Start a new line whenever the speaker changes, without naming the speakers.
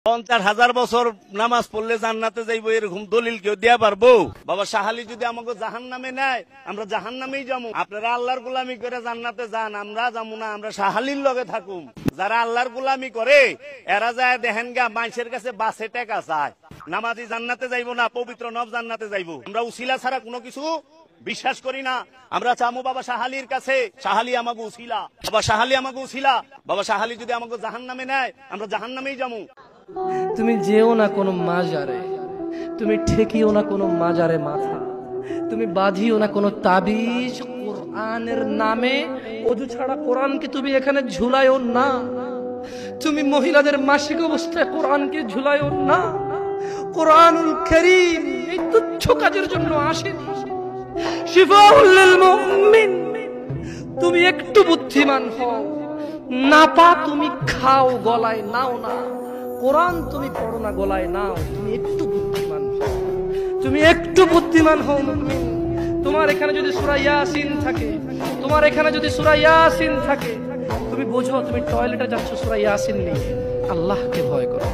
50,000 বছর নামাজ পড়লে জান্নাতে যাইবো এরকম দলিল কেউ দেয়া পারবো? বাবা শাহালি যদি আমাকে জাহান্নামে নেয় আমরা জাহান্নামেই যাবো। আপনারা আল্লাহর গোলামি করে জান্নাতে যান, আমরা যাবো না, আমরা শাহালির লগে থাকুম। যারা আল্লাহর গোলামি করে এরা যায় দেখেন গা মানুষের কাছে বাসে টাকা চায়। নামাজি জান্নাতে যাইবো না, পবিত্র নব জান্নাতে যাইবো। আমরা উসিলা ছাড়া কোনো কিছু বিশ্বাস করি না। আমরা চামু বাবা শাহালির কাছে, শাহালি আমাকে উসিলা, বাবা শাহালি আমাকে উসিলা। বাবা শাহালি যদি আমাকে জাহান্নামে নেয় আমরা জাহান্নামেই যাবো।
তুমি যেও না কোনো মাজারে, তুমি ঠেকিও না কোনো মাজারে মাথা, তুমি বাঁধিও না কোনো তাবিজ। কোরআনের নামে ওযু ছাড়া কোরআনকে তুমি এখানে ঝুলায়ও না। তুমি মহিলাদের মাসিক অবস্থায় কোরআনকে ঝুলায়ও না। কোরআনুল কারীম এই তুচ্ছ কাজের জন্য আসেনি, শিফাউল লিল মুমিন। তুমি একটু বুদ্ধিমান হও, নাপা তুমি খাও, গলায় নাও না। কোরআন তুমি পড়ো না, গলায় নাও। তুমি একটু বুদ্ধিমান হও, তুমি একটু বুদ্ধিমান হও মুমিন। তোমার এখানে যদি সূরা ইয়াসিন থাকে, তোমার এখানে যদি সূরা ইয়াসিন থাকে, তুমি বোঝো তুমি টয়লেটে যাচ্ছ সূরা ইয়াসিন নিয়ে। আল্লাহকে ভয় করো।